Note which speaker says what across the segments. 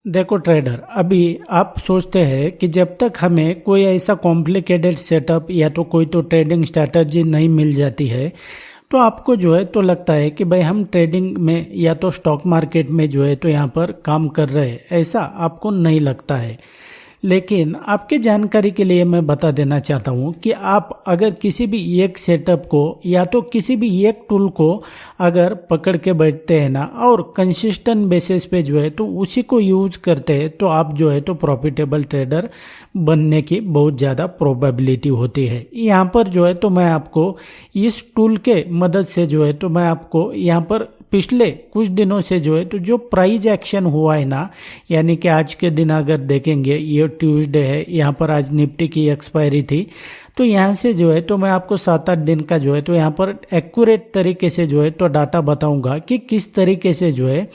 Speaker 1: देखो ट्रेडर, अभी आप सोचते हैं कि जब तक हमें कोई ऐसा कॉम्प्लिकेटेड सेटअप या तो कोई तो ट्रेडिंग स्ट्रैटेजी नहीं मिल जाती है तो आपको जो है तो लगता है कि भाई हम ट्रेडिंग में या तो स्टॉक मार्केट में जो है तो यहाँ पर काम कर रहे हैं, ऐसा आपको नहीं लगता है। लेकिन आपके जानकारी के लिए मैं बता देना चाहता हूँ कि आप अगर किसी भी एक सेटअप को या तो किसी भी एक टूल को अगर पकड़ के बैठते हैं ना और कंसिस्टेंट बेसिस पे जो है तो उसी को यूज करते हैं तो आप जो है तो प्रॉफिटेबल ट्रेडर बनने की बहुत ज़्यादा प्रोबेबिलिटी होती है। यहाँ पर जो है तो मैं आपको इस टूल के मदद से जो है तो मैं आपको यहाँ पर पिछले कुछ दिनों से जो है तो जो प्राइस एक्शन हुआ है ना, यानी कि आज के दिन अगर देखेंगे, ये ट्यूसडे है, यहाँ पर आज निफ्टी की एक्सपायरी थी, तो यहाँ से जो है तो मैं आपको 7-8 दिन का जो है तो यहाँ पर एक्यूरेट तरीके से जो है तो डाटा बताऊंगा कि किस तरीके से जो है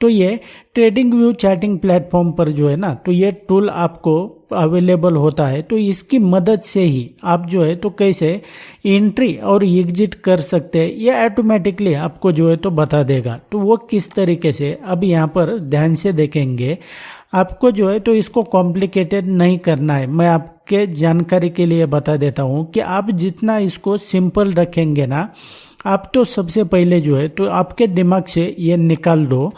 Speaker 1: तो ये ट्रेडिंग व्यू चैटिंग प्लेटफॉर्म पर जो है ना तो ये टूल आपको अवेलेबल होता है। तो इसकी मदद से ही आप जो है तो कैसे एंट्री और एग्जिट कर सकते हैं ये ऑटोमेटिकली आपको जो है तो बता देगा। तो वो किस तरीके से, अब यहाँ पर ध्यान से देखेंगे, आपको जो है तो इसको कॉम्प्लिकेटेड नहीं करना है। मैं आपके जानकारी के लिए बता देता हूँ कि आप जितना इसको सिंपल रखेंगे ना, आप तो सबसे पहले जो है तो आपके दिमाग से ये निकाल दो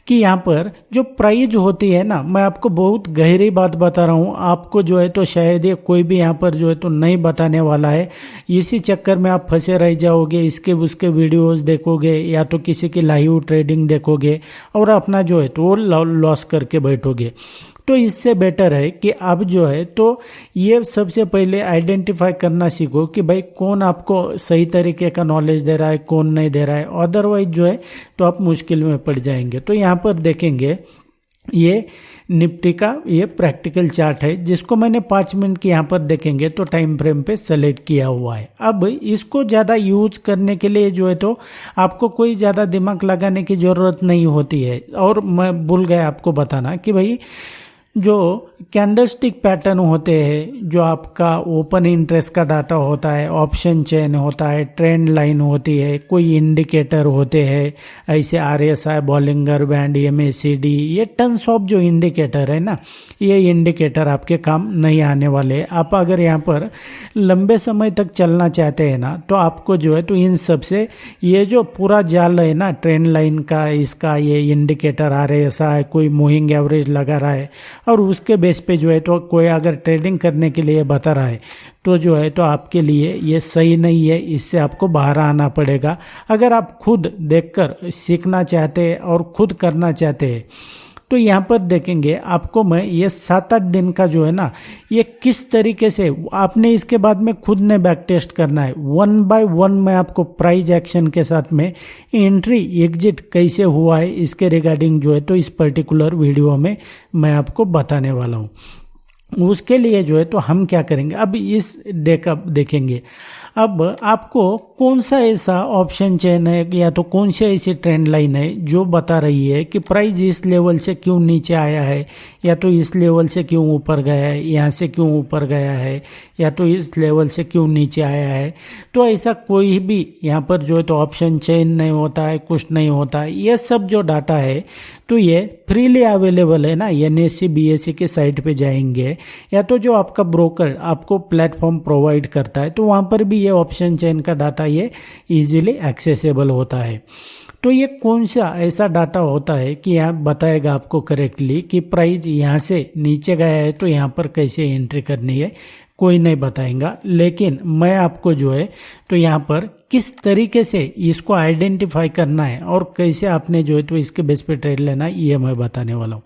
Speaker 1: कि यहाँ पर जो प्राइस होती है ना, मैं आपको बहुत गहरी बात बता रहा हूँ, आपको जो है तो शायद ये कोई भी यहाँ पर जो है तो नहीं बताने वाला है। इसी चक्कर में आप फंसे रह जाओगे, इसके उसके वीडियोस देखोगे या तो किसी की लाइव ट्रेडिंग देखोगे और अपना जो है तो लॉस करके बैठोगे। तो इससे बेटर है कि आप जो है तो ये सबसे पहले आइडेंटिफाई करना सीखो कि भाई कौन आपको सही तरीके का नॉलेज दे रहा है, कौन नहीं दे रहा है, अदरवाइज जो है तो आप मुश्किल में पड़ जाएंगे। तो यहाँ पर देखेंगे ये निफ्टी का ये प्रैक्टिकल चार्ट है जिसको मैंने 5 मिनट की यहाँ पर देखेंगे तो टाइम फ्रेम पे सेलेक्ट किया हुआ है। अब इसको ज़्यादा यूज करने के लिए जो है तो आपको कोई ज़्यादा दिमाग लगाने की ज़रूरत नहीं होती है। और मैं भूल गया आपको बताना कि भाई जो कैंडलस्टिक पैटर्न होते हैं, जो आपका ओपन इंटरेस्ट का डाटा होता है, ऑप्शन चेन होता है, ट्रेंड लाइन होती है, कोई इंडिकेटर होते हैं ऐसे RSI, बॉलिंगर बैंड, MACD, ये टन्स ऑफ जो इंडिकेटर है ना, ये इंडिकेटर आपके काम नहीं आने वाले। आप अगर यहाँ पर लंबे समय तक चलना चाहते हैं ना तो आपको जो है तो इन सब से ये जो पूरा जाल है ना ट्रेंड लाइन का, इसका ये इंडिकेटर RSI, कोई मूविंग एवरेज लगा रहा है और उसके बेस पे जो है तो कोई अगर ट्रेडिंग करने के लिए बता रहा है तो जो है तो आपके लिए ये सही नहीं है, इससे आपको बाहर आना पड़ेगा। अगर आप खुद देखकर सीखना चाहते हैं और खुद करना चाहते हैं तो यहाँ पर देखेंगे आपको मैं ये 7-8 दिन का जो है ना ये किस तरीके से आपने इसके बाद में खुद ने बैक टेस्ट करना है। 1 बाय 1 मैं आपको प्राइस एक्शन के साथ में एंट्री एग्जिट कैसे हुआ है इसके रिगार्डिंग जो है तो इस पर्टिकुलर वीडियो में मैं आपको बताने वाला हूँ। उसके लिए जो है तो हम क्या करेंगे, अब इस देखेंगे अब आपको कौन सा ऐसा ऑप्शन चेन है या तो कौन सी ऐसी ट्रेंड लाइन है जो बता रही है कि प्राइस इस लेवल से क्यों नीचे आया है या तो इस लेवल से क्यों ऊपर गया है, यहाँ से क्यों ऊपर गया है या तो इस लेवल से क्यों नीचे आया है। तो ऐसा कोई भी यहाँ पर जो है तो ऑप्शन चेन नहीं होता है, कुछ नहीं होता है। ये सब जो डाटा है तो ये फ्रीली अवेलेबल है ना, NSE BSE के साइट पे जाएंगे या तो जो आपका ब्रोकर आपको प्लेटफॉर्म प्रोवाइड करता है तो वहाँ पर भी ये ऑप्शन चेन का डाटा ये इजीली एक्सेसिबल होता है। तो ये कौन सा ऐसा डाटा होता है कि यहाँ बताएगा आपको करेक्टली कि प्राइस यहाँ से नीचे गया है तो यहाँ पर कैसे एंट्री करनी है, कोई नहीं बताएगा। लेकिन मैं आपको जो है तो यहाँ पर किस तरीके से इसको आइडेंटिफाई करना है और कैसे आपने जो है तो इसके बेस पे ट्रेड लेना है ये मैं बताने वाला हूँ।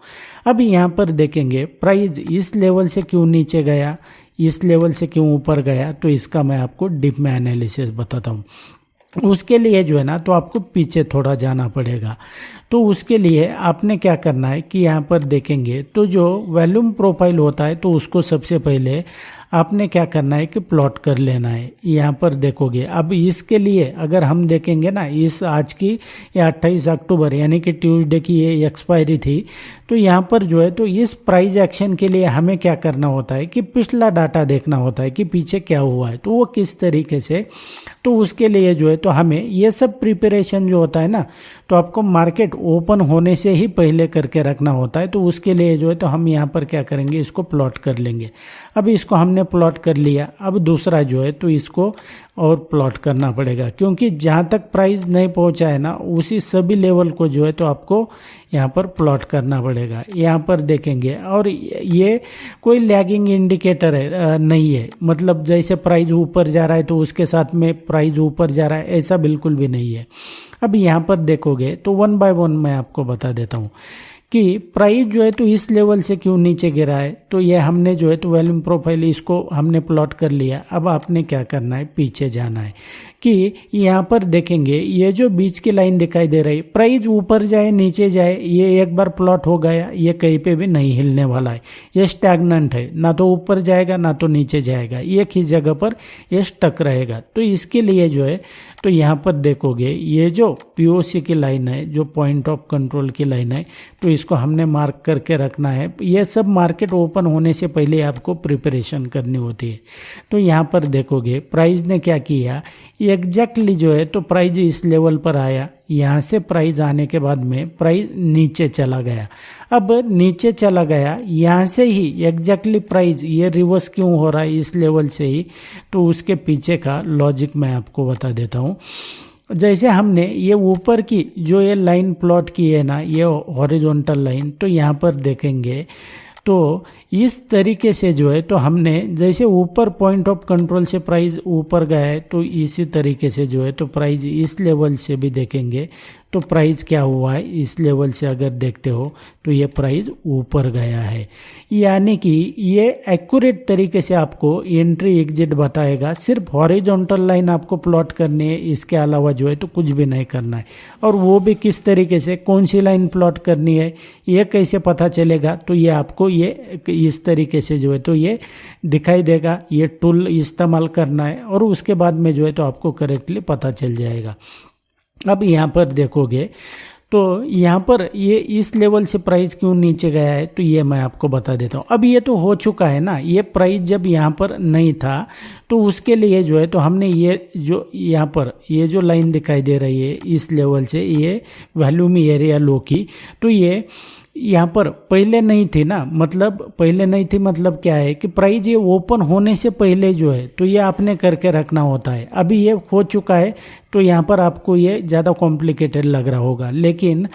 Speaker 1: अब यहाँ पर देखेंगे प्राइस इस लेवल से क्यों नीचे गया, इस लेवल से क्यों ऊपर गया, तो इसका मैं आपको डीप में एनालिसिस बताता हूँ। उसके लिए जो है ना तो आपको पीछे थोड़ा जाना पड़ेगा। तो उसके लिए आपने क्या करना है कि यहाँ पर देखेंगे तो जो वॉल्यूम प्रोफाइल होता है तो उसको सबसे पहले आपने क्या करना है कि प्लॉट कर लेना है। यहाँ पर देखोगे अब इसके लिए अगर हम देखेंगे ना इस आज की या 28 अक्टूबर यानी कि ट्यूसडे की ये एक्सपायरी थी, तो यहाँ पर जो है तो इस प्राइस एक्शन के लिए हमें क्या करना होता है कि पिछला डाटा देखना होता है कि पीछे क्या हुआ है तो वो किस तरीके से। तो तो उसके लिए जो है तो हमें ये सब प्रिपरेशन जो होता है ना, तो आपको मार्केट ओपन होने से ही पहले करके रखना होता है। तो उसके लिए जो है तो हम यहाँ पर क्या करेंगे, इसको प्लॉट कर लेंगे। अब इसको हमने प्लॉट कर लिया, अब दूसरा जो है तो इसको और प्लॉट करना पड़ेगा, क्योंकि जहाँ तक प्राइस नहीं पहुँचा है ना, उसी सभी लेवल को जो है तो आपको यहाँ पर प्लॉट करना पड़ेगा। यहाँ पर देखेंगे, और ये कोई लैगिंग इंडिकेटर है नहीं है, मतलब जैसे प्राइस ऊपर जा रहा है तो उसके साथ में प्राइस ऊपर जा रहा है, ऐसा बिल्कुल भी नहीं है। अब यहाँ पर देखोगे तो 1 बाय 1 मैं आपको बता देता हूँ कि प्राइस जो है तो इस लेवल से क्यों नीचे गिरा है। तो ये हमने जो है तो वॉल्यूम प्रोफाइल इसको हमने प्लॉट कर लिया। अब आपने क्या करना है, पीछे जाना है कि यहाँ पर देखेंगे ये जो बीच की लाइन दिखाई दे रही, प्राइस ऊपर जाए नीचे जाए, ये एक बार प्लॉट हो गया, ये कहीं पे भी नहीं हिलने वाला है, ये स्टैग्नेंट है, ना तो ऊपर जाएगा ना तो नीचे जाएगा, एक ही जगह पर ये स्टक रहेगा। तो इसके लिए जो है तो यहाँ पर देखोगे ये जो पीओसी की लाइन है, जो पॉइंट ऑफ कंट्रोल की लाइन है, तो इसको हमने मार्क करके रखना है। ये सब मार्केट ओपन होने से पहले आपको प्रिपरेशन करनी होती है। तो यहाँ पर देखोगे प्राइस ने क्या किया, एग्जैक्टली जो है तो प्राइस इस लेवल पर आया, यहाँ से प्राइस आने के बाद में प्राइस नीचे चला गया। अब नीचे चला गया, यहाँ से ही एग्जैक्टली प्राइस ये रिवर्स क्यों हो रहा है इस लेवल से ही, तो उसके पीछे का लॉजिक मैं आपको बता देता हूँ। जैसे हमने ये ऊपर की जो ये लाइन प्लॉट की है ना, ये हॉरिजॉन्टल लाइन, तो यहाँ पर देखेंगे तो इस तरीके से जो है तो हमने जैसे ऊपर पॉइंट ऑफ कंट्रोल से प्राइस ऊपर गया है, तो इसी तरीके से जो है तो प्राइस इस लेवल से भी देखेंगे तो प्राइस क्या हुआ है, इस लेवल से अगर देखते हो तो ये प्राइस ऊपर गया है। यानी कि ये एक्यूरेट तरीके से आपको एंट्री एग्जिट बताएगा। सिर्फ हॉरिजॉन्टल लाइन आपको प्लॉट करनी है, इसके अलावा जो है तो कुछ भी नहीं करना है। और वो भी किस तरीके से, कौन सी लाइन प्लॉट करनी है, ये कैसे पता चलेगा, तो ये आपको ये इस तरीके से जो है तो ये दिखाई देगा। ये टूल इस्तेमाल करना है और उसके बाद में जो है तो आपको करेक्टली पता चल जाएगा। अब यहाँ पर देखोगे तो यहाँ पर ये इस लेवल से प्राइस क्यों नीचे गया है, तो ये मैं आपको बता देता हूँ। अब ये तो हो चुका है ना, ये प्राइस जब यहाँ पर नहीं था तो उसके लिए जो है तो हमने ये जो यहाँ पर ये जो लाइन दिखाई दे रही है इस लेवल से, ये वॉल्यूम एरिया लो की, तो ये यहाँ पर पहले नहीं थी ना, मतलब पहले नहीं थी मतलब क्या है कि प्राइस ये ओपन होने से पहले जो है तो ये आपने करके रखना होता है। अभी ये हो चुका है तो यहाँ पर आपको ये ज़्यादा कॉम्प्लिकेटेड लग रहा होगा, लेकिन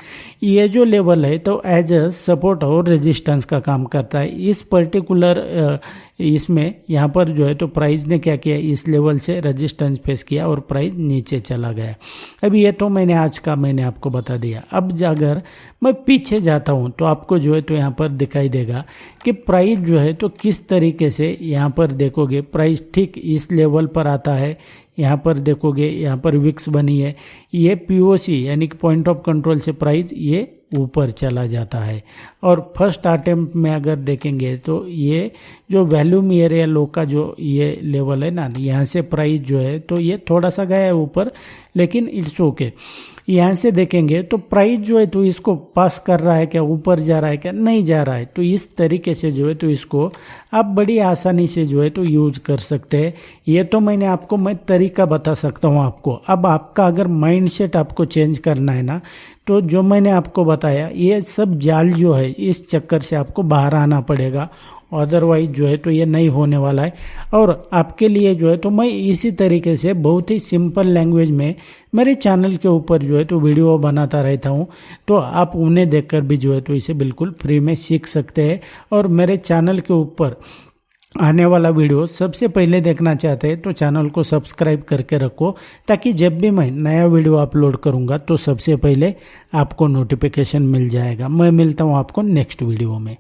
Speaker 1: ये जो लेवल है तो एज अ सपोर्ट और रेजिस्टेंस का काम करता है। इस पर्टिकुलर इसमें यहाँ पर जो है तो प्राइस ने क्या किया, इस लेवल से रेजिस्टेंस फेस किया और प्राइस नीचे चला गया। अब ये तो मैंने आज का मैंने आपको बता दिया। अब अगर मैं पीछे जाता हूँ तो आपको जो है तो यहाँ पर दिखाई देगा कि प्राइस जो है तो किस तरीके से, यहाँ पर देखोगे प्राइस ठीक इस लेवल पर आता है। यहाँ पर देखोगे यहाँ पर विक्स बनी है, ये पीओसी यानी कि पॉइंट ऑफ कंट्रोल से प्राइस ये ऊपर चला जाता है। और फर्स्ट अटेम्प्ट में अगर देखेंगे तो ये जो वॉल्यूम एरिया लो का जो ये लेवल है ना, यहाँ से प्राइस जो है तो ये थोड़ा सा गया है ऊपर, लेकिन इट्स ओके। यहाँ से देखेंगे तो प्राइस जो है तो इसको पास कर रहा है क्या, ऊपर जा रहा है क्या, नहीं जा रहा है। तो इस तरीके से जो है तो इसको आप बड़ी आसानी से जो है तो यूज कर सकते हैं। ये तो मैं तरीका बता सकता हूँ आपको। अब आपका अगर माइंडसेट आपको चेंज करना है ना, तो जो मैंने आपको बताया ये सब जाल जो है इस चक्कर से आपको बाहर आना पड़ेगा, अदरवाइज जो है तो ये नहीं होने वाला है। और आपके लिए जो है तो मैं इसी तरीके से बहुत ही सिंपल लैंग्वेज में मेरे चैनल के ऊपर जो है तो वीडियो बनाता रहता हूँ, तो आप उन्हें देखकर भी जो है तो इसे बिल्कुल फ्री में सीख सकते हैं। और मेरे चैनल के ऊपर आने वाला वीडियो सबसे पहले देखना चाहते हैं तो चैनल को सब्सक्राइब करके रखो, ताकि जब भी मैं नया वीडियो अपलोड करूंगा तो सबसे पहले आपको नोटिफिकेशन मिल जाएगा। मैं मिलता हूं आपको नेक्स्ट वीडियो में।